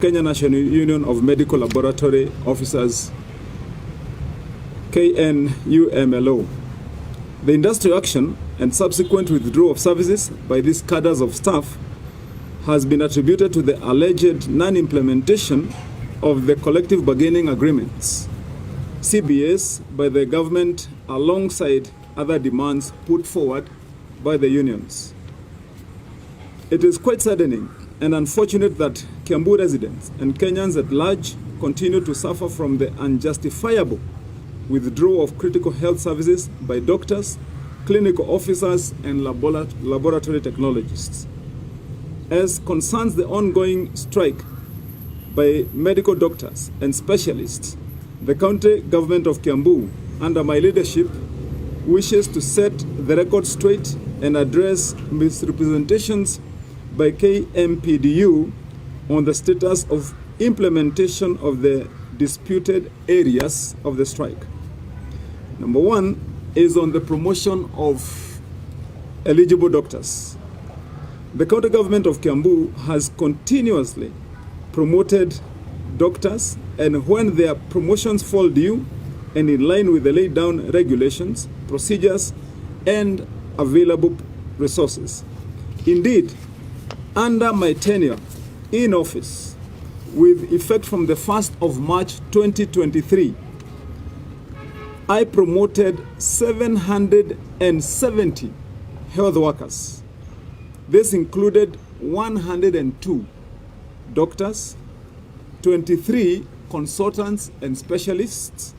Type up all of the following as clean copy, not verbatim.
Kenya National Union of Medical Laboratory Officers, KNUMLO. The industrial action and subsequent withdrawal of services by these cadres of staff has been attributed to the alleged non-implementation of the collective bargaining agreements, CBAs, by the government alongside other demands put forward by the unions. It is quite saddening and unfortunate that Kiambu residents and Kenyans at large continue to suffer from the unjustifiable withdrawal of critical health services by doctors, clinical officers, and laboratory technologists. As concerns the ongoing strike by medical doctors and specialists, the county government of Kiambu, under my leadership, wishes to set the record straight and address misrepresentations by KMPDU on the status of implementation of the disputed areas of the strike. Number one is on the promotion of eligible doctors. The county government of Kiambu has continuously promoted doctors, and when their promotions fall due and in line with the laid down regulations, procedures, and available resources. Indeed, under my tenure in office, with effect from the 1st of March 2023, I promoted 770 health workers. This included 102 doctors, 23 consultants and specialists,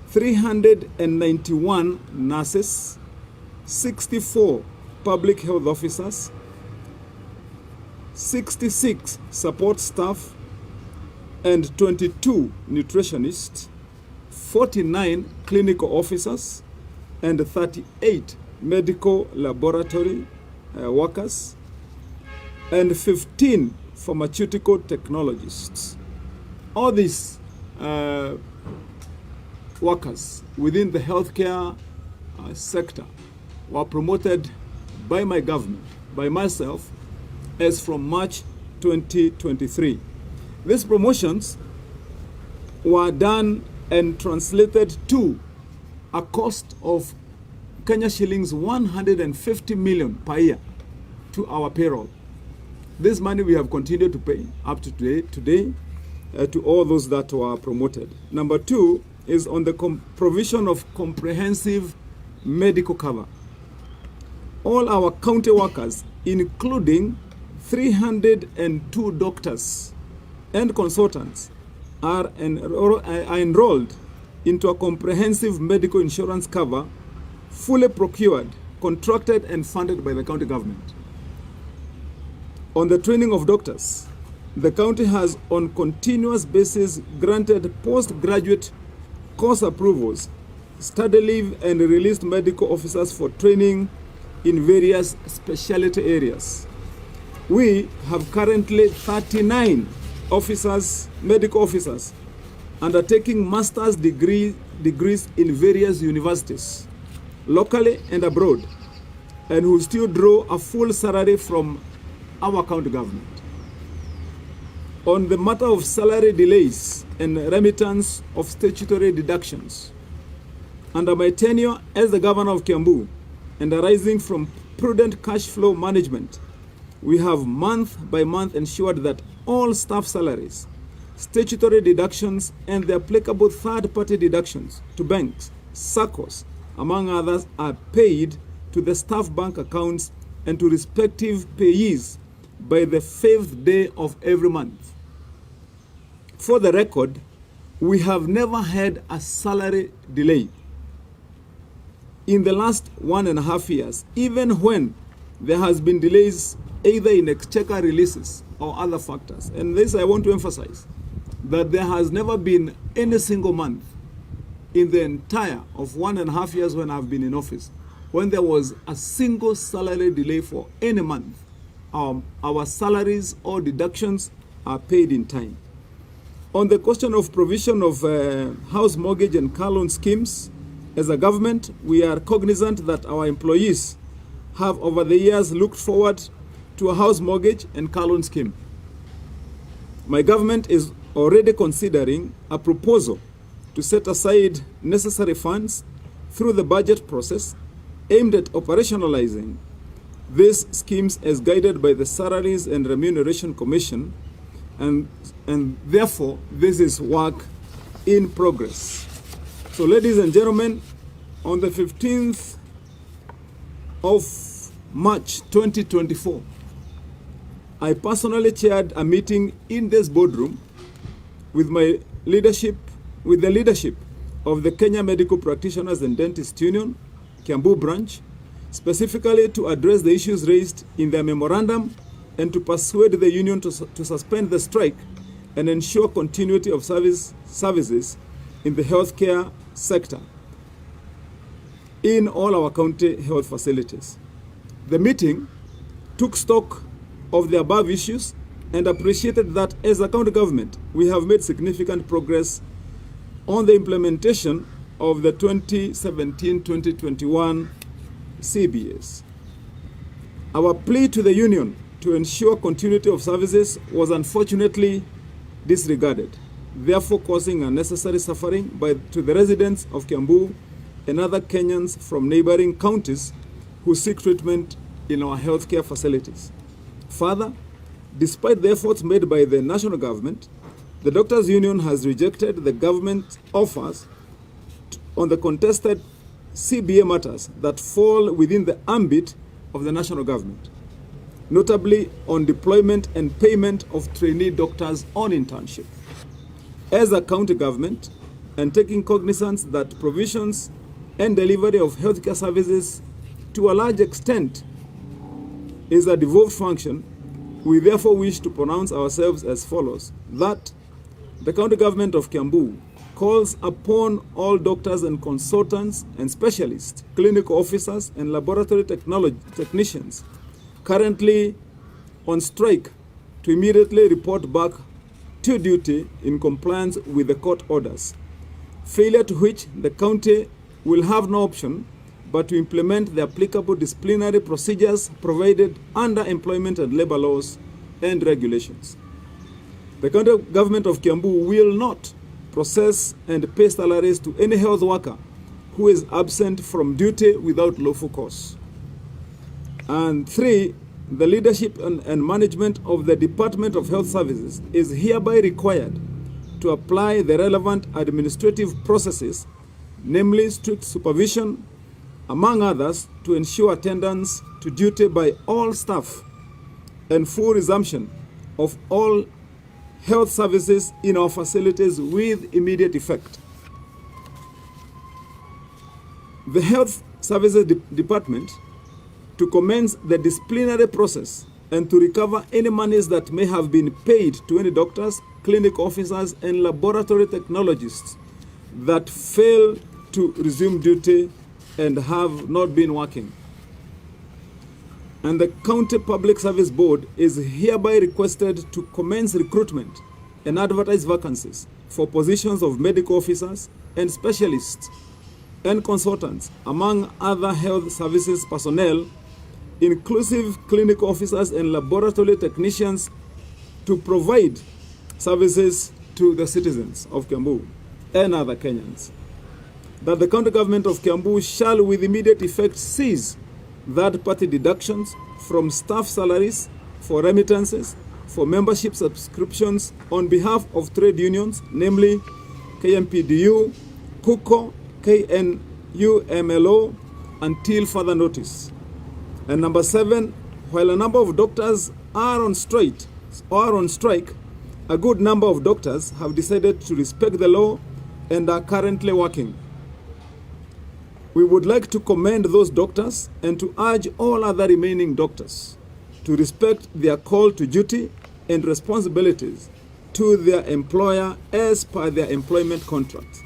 391 nurses, 64 public health officers, 66 support staff, and 22 nutritionists, 49 clinical officers, and 38 medical laboratory workers, and 15 pharmaceutical technologists. All these workers within the healthcare sector were promoted by my government, by myself, as from March 2023. These promotions were done and translated to a cost of Kenya shillings 150 million per year to our payroll. This money we have continued to pay up to today to all those that were promoted. Number two is on the provision of comprehensive medical cover. All our county workers, including 302 doctors and consultants, are enrolled into a comprehensive medical insurance cover, fully procured, contracted, and funded by the county government. On the training of doctors, the county has on continuous basis granted postgraduate course approvals, study leave, and released medical officers for training in various specialty areas. We have currently 39 officers, medical officers, undertaking master's degrees in various universities, locally and abroad, and who still draw a full salary from our county government. On the matter of salary delays and remittance of statutory deductions, under my tenure as the governor of Kiambu and arising from prudent cash flow management, we have month by month ensured that all staff salaries, statutory deductions, and the applicable third-party deductions to banks, SACCOs, among others, are paid to the staff bank accounts and to respective payees by the 5th day of every month. For the record, we have never had a salary delay in the last 1.5 years, even when there has been delays either in exchequer releases or other factors. And this I want to emphasize, that there has never been any single month in the entire of 1.5 years when I've been in office when there was a single salary delay for any month. Our salaries or deductions are paid in time. On the question of provision of house mortgage and car loan schemes, as a government, we are cognizant that our employees have over the years looked forward to a house mortgage and car loan scheme. My government is already considering a proposal to set aside necessary funds through the budget process aimed at operationalizing these schemes as guided by the Salaries and Remuneration Commission, and therefore this is work in progress. So ladies and gentlemen, on the 15th of March 2024, I personally chaired a meeting in this boardroom with the leadership of the Kenya Medical Practitioners and Dentists Union, Kiambu branch, specifically to address the issues raised in their memorandum and to persuade the union to suspend the strike and ensure continuity of services in the healthcare sector in all our county health facilities. The meeting took stock of the above issues and appreciated that as a county government, we have made significant progress on the implementation of the 2017-2021 CBS. Our plea to the union to ensure continuity of services was unfortunately disregarded, therefore causing unnecessary suffering to the residents of Kiambu and other Kenyans from neighboring counties who seek treatment in our healthcare facilities. Further, despite the efforts made by the national government, the Doctors' Union has rejected the government offers on the contested CBA matters that fall within the ambit of the national government, notably on deployment and payment of trainee doctors on internship. As a county government, and taking cognizance that provisions and delivery of healthcare services to a large extent is a devolved function, we therefore wish to pronounce ourselves as follows: that the county government of Kiambu calls upon all doctors and consultants and specialists, clinical officers and laboratory technicians currently on strike to immediately report back to duty in compliance with the court orders, failure to which the county will have no option but to implement the applicable disciplinary procedures provided under employment and labor laws and regulations. The county government of Kiambu will not process and pay salaries to any health worker who is absent from duty without lawful cause. And 3, the leadership and management of the Department of Health Services is hereby required to apply the relevant administrative processes, namely strict supervision, among others, to ensure attendance to duty by all staff and full resumption of all health services in our facilities with immediate effect. The Health Services Department to commence the disciplinary process and to recover any monies that may have been paid to any doctors, clinic officers, and laboratory technologists that fail to resume duty and have not been working. And the County Public Service Board is hereby requested to commence recruitment and advertise vacancies for positions of medical officers and specialists and consultants, among other health services personnel, inclusive clinical officers and laboratory technicians, to provide services to the citizens of Kiambu and other Kenyans. That the county government of Kiambu shall with immediate effect cease third-party deductions from staff salaries for remittances, for membership subscriptions on behalf of trade unions, namely KMPDU, KUKO, KNUMLO, until further notice. And number 7, while a number of doctors are on strike, a good number of doctors have decided to respect the law and are currently working. We would like to commend those doctors and to urge all other remaining doctors to respect their call to duty and responsibilities to their employer as per their employment contract.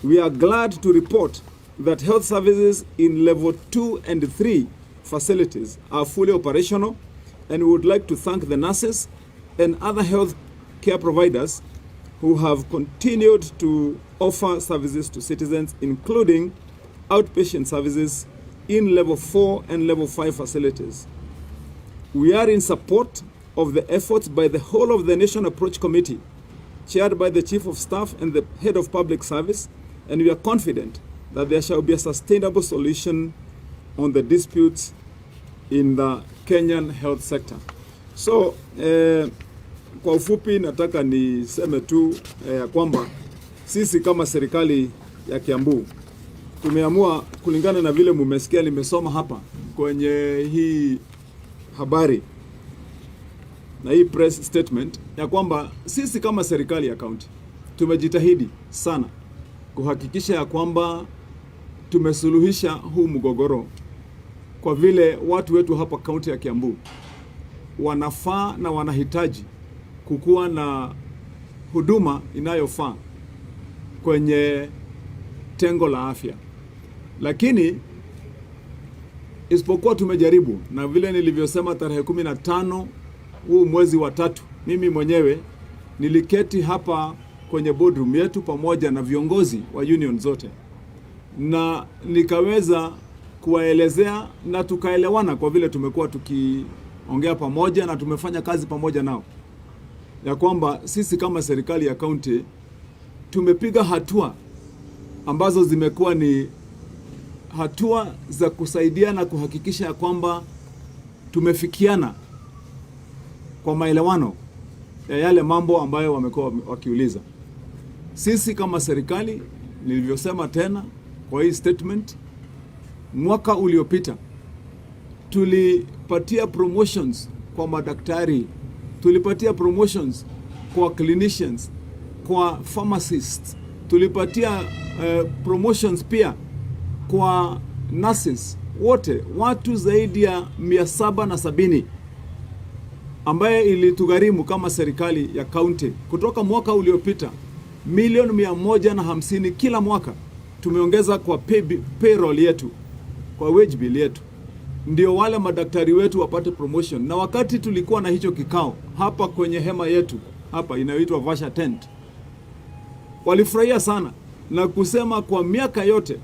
We are glad to report that health services in level 2 and 3 facilities are fully operational, and we would like to thank the nurses and other health care providers who have continued to offer services to citizens, including outpatient services in level 4 and level 5 facilities. We are in support of the efforts by the whole of the Nation Approach Committee, chaired by the Chief of Staff and the Head of Public Service, and we are confident that there shall be a sustainable solution on the disputes in the Kenyan health sector. So, kwa ufupi nataka niseme tu kwamba sisi kama serikali ya Kiambu tumeamua kulingana na vile mumesikia nimesoma hapa kwenye hii habari na hii press statement ya kwamba sisi kama serikali ya county tumejitahidi sana kuhakikisha ya kwamba tumesuluhisha huu mgogoro, kwa vile watu wetu hapa county ya Kiambu wanafaa na wanahitaji kukuwa na huduma inayofaa kwenye tengo la afya. Lakini isipokuwa tumejaribu, na vile nilivyosema tarehe 15 huu mwezi wa 3, mimi mwenyewe niliketi hapa kwenye boardroom yetu pamoja na viongozi wa union zote, na nikaweza kuwaelezea na tukaelewana, kwa vile tumekuwa tukiongea pamoja na tumefanya kazi pamoja nao, ya kwamba sisi kama serikali ya county tumepiga hatua ambazo zimekuwa ni hatua za kusaidia na kuhakikisha ya kwamba tumefikiana kwa maelewano ya yale mambo ambayo wamekuwa wakiuliza. Sisi kama serikali, nilivyosema tena kwa hii statement, mwaka uliopita tulipatia promotions kwa madaktari, tulipatia promotions kwa clinicians, kwa pharmacists, tulipatia promotions pia kwa nurses, wote watu zaidi ya 770 ambaye ilitugharimu kama serikali ya county kutoka mwaka uliopita milioni 150 kila mwaka. Tumeongeza kwa payroll yetu, kwa wage bill yetu, ndio wale madaktari wetu wapate promotion. Na wakati tulikuwa na hicho kikao hapa kwenye hema yetu hapa inayoitwa Vasha Tent, walifurahia sana na kusema kwa miaka yote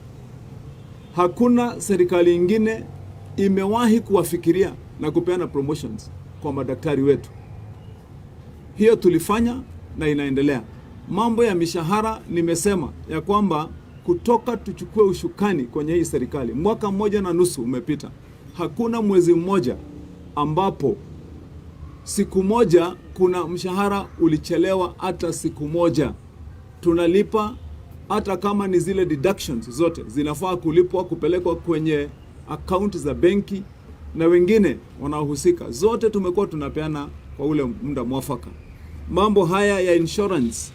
hakuna serikali ingine imewahi kuwafikiria na kupeana promotions kwa madaktari wetu. Hiyo tulifanya na inaendelea. Mambo ya mishahara nimesema ya kwamba kutoka tuchukue ushukani kwenye hii serikali, mwaka 1.5 umepita, hakuna mwezi mmoja ambapo siku moja kuna mshahara ulichelewa hata siku moja. Tunalipa, hata kama ni zile deductions zote zinafaa kulipwa kupelekwa kwenye account za benki na wengine wanaohusika, zote tumekuwa tunapeana kwa ule muda mwafaka. Mambo haya ya insurance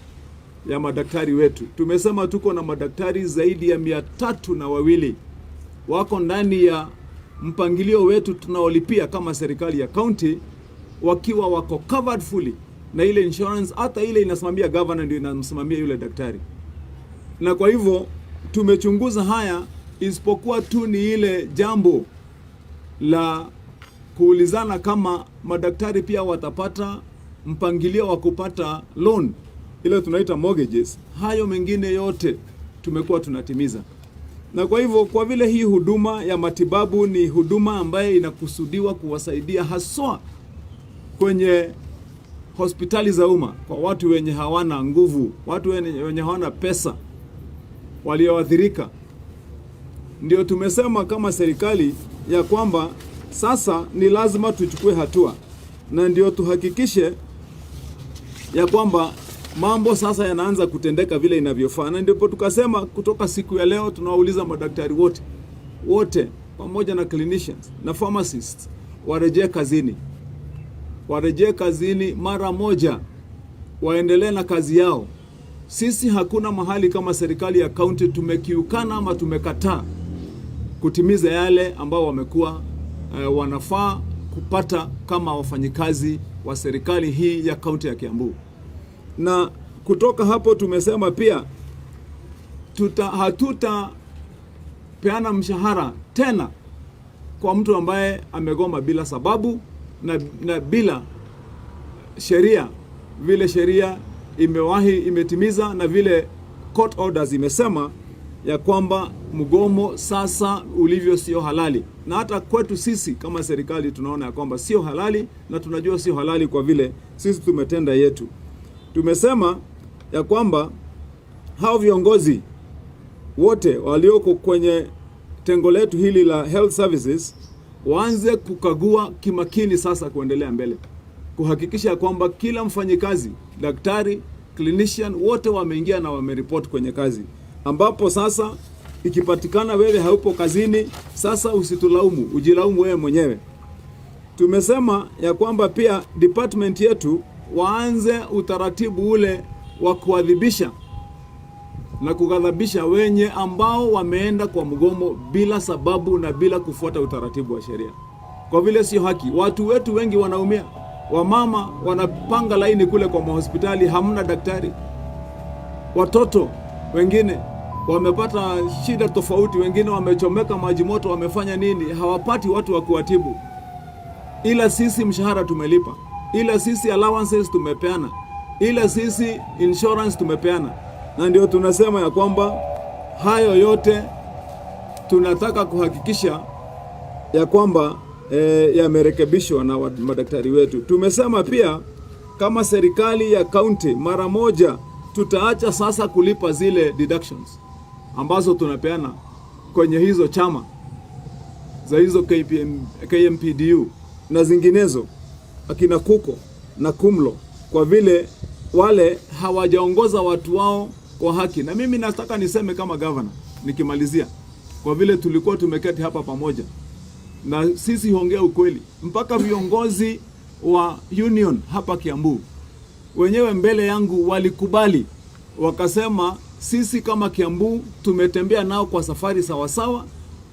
ya madaktari wetu, tumesema tuko na madaktari zaidi ya 302 wako ndani ya mpangilio wetu tunaolipia kama serikali ya county, wakiwa wako covered fully na ile insurance. Hata ile inasimamia governor ndio inamsimamia yule daktari. Na kwa hivyo tumechunguza haya, isipokuwa tu ni ile jambo la kuulizana kama madaktari pia watapata mpangilio wa kupata loan, ile tunaita mortgages. Hayo mengine yote tumekuwa tunatimiza. Na kwa hivyo, kwa vile hii huduma ya matibabu ni huduma ambaye inakusudiwa kuwasaidia haswa kwenye hospitali za umma, kwa watu wenye hawana nguvu, watu wenye hawana pesa, walioathirika, ndio tumesema kama serikali ya kwamba sasa ni lazima tuchukue hatua, na ndio tuhakikishe ya kwamba mambo sasa yanaanza kutendeka vile inavyofaa. Na ndipo tukasema kutoka siku ya leo tunawauliza madaktari wote pamoja na clinicians na pharmacists warejee kazini mara moja, waendelee na kazi yao. Sisi hakuna mahali kama serikali ya county tumekiukana ama tumekataa kutimiza yale ambao wamekuwa wanafaa kupata kama wafanyikazi wa serikali hii ya county ya Kiambu. Na kutoka hapo tumesema pia hatuta peana mshahara tena kwa mtu ambaye amegoma bila sababu na bila sheria, vile sheria imetimiza na vile court orders imesema ya kwamba mgomo sasa ulivyo sio halali, na hata kwetu sisi kama serikali tunaona ya kwamba sio halali, na tunajua sio halali kwa vile sisi tumetenda yetu. Tumesema ya kwamba hao viongozi wote walioko kwenye tengo letu hili la health services waanze kukagua kimakini sasa kuendelea mbele, kuhakikisha kwamba kila mfanyikazi, daktari, clinician wote wameingia na wameriport kwenye kazi, ambapo sasa ikipatikana wewe haupo kazini, sasa usitulaumu, ujilaumu wewe mwenyewe. Tumesema ya kwamba pia department yetu waanze utaratibu ule wa kuadhibisha na kughadhabisha wenye ambao wameenda kwa mgomo bila sababu na bila kufuata utaratibu wa sheria, kwa vile sio haki. Watu wetu wengi wanaumia, wamama wanapanga laini kule kwa mahospitali, hamna daktari. Watoto wengine wamepata shida tofauti, wengine wamechomeka maji moto, wamefanya nini, hawapati watu wa kuwatibu. Ila sisi mshahara tumelipa, ila sisi allowances tumepeana, ila sisi insurance tumepeana. Na ndio tunasema ya kwamba hayo yote tunataka kuhakikisha ya kwamba yamerekebishwa na madaktari wetu. Tumesema pia kama serikali ya kaunti mara moja tutaacha sasa kulipa zile deductions ambazo tunapeana kwenye hizo chama za hizo KMPDU na zinginezo, akina Kuko na Kumlo, kwa vile wale hawajaongoza watu wao kwa haki. Na mimi nataka niseme kama governor nikimalizia, kwa vile tulikuwa tumeketi hapa pamoja na sisi huongea ukweli, mpaka viongozi wa union hapa Kiambu wenyewe mbele yangu walikubali, wakasema sisi kama Kiambu tumetembea nao kwa safari sawasawa,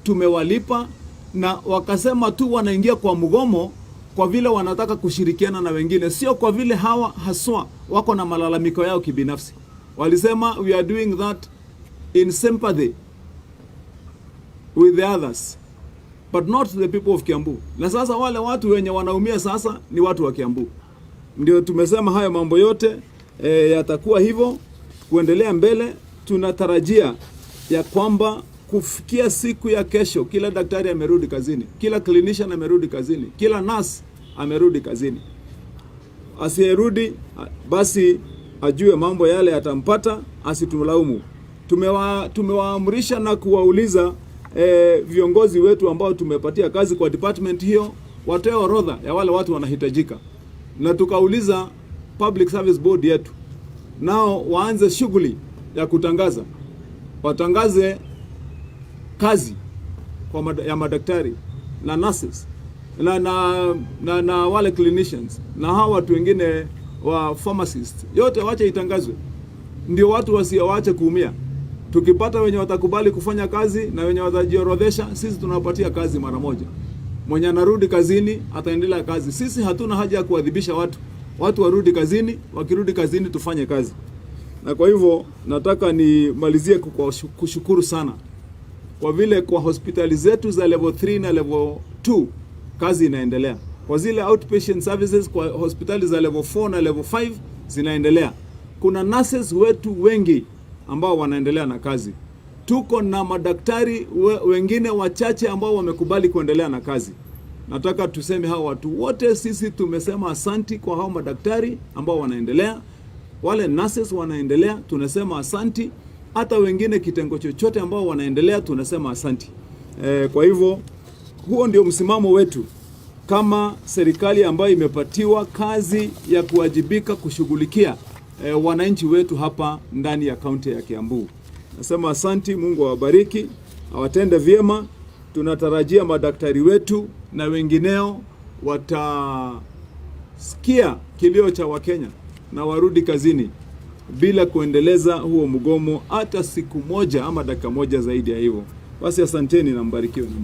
tumewalipa, na wakasema tu wanaingia kwa mgomo kwa vile wanataka kushirikiana na wengine, sio kwa vile hawa haswa wako na malalamiko yao kibinafsi. Walisema we are doing that in sympathy with the others but not the people of Kiambu. Na sasa wale watu wenye wanaumia sasa ni watu wa Kiambu. Ndio tumesema hayo mambo yote yatakuwa hivyo kuendelea mbele. Tunatarajia ya kwamba kufikia siku ya kesho kila daktari amerudi kazini, kila clinician amerudi kazini, kila nurse amerudi kazini. Asiyerudi basi ajue mambo yale yatampata, asitumlaumu. Tumewaamrisha na kuwauliza viongozi wetu ambao tumepatia kazi kwa department hiyo watoe orodha ya wale watu wanahitajika, na tukauliza Public Service Board yetu nao waanze shughuli ya kutangaza, watangaze kazi ya madaktari na nurses na wale clinicians na hawa watu wengine wa pharmacists, yote wache itangazwe, ndio watu waache kuumia. Tukipata wenye watakubali kufanya kazi na wenye watajiorodhesha, sisi tunawapatia kazi mara moja. Mwenye anarudi kazini ataendelea kazi. Sisi hatuna haja ya kuadhibisha watu warudi kazini, wakirudi kazini tufanye kazi. Na kwa hivyo nataka nimalizie kwa kushukuru sana kwa vile kwa hospitali zetu za level 3 na level 2 kazi inaendelea. Kwa zile outpatient services kwa hospitali za level 4 na level 5 zinaendelea. Kuna nurses wetu wengi ambao wanaendelea na kazi. Tuko na madaktari wengine wachache ambao wamekubali kuendelea na kazi. Nataka tuseme hao watu wote sisi tumesema asanti kwa hao madaktari ambao wanaendelea. Wale nurses wanaendelea, tunasema asanti. Hata wengine kitengo chochote ambao wanaendelea tunasema asanti. Kwa hivyo huo ndio msimamo wetu kama serikali ambayo imepatiwa kazi ya kuwajibika kushughulikia wananchi wetu hapa ndani ya kaunti ya Kiambu. Nasema asanti, Mungu awabariki, awatende vyema. Tunatarajia madaktari wetu na wengineo watasikia kilio cha Wakenya na warudi kazini bila kuendeleza huo mgomo hata siku moja ama dakika moja zaidi ya hivyo. Basi asanteni na mbarikiwe.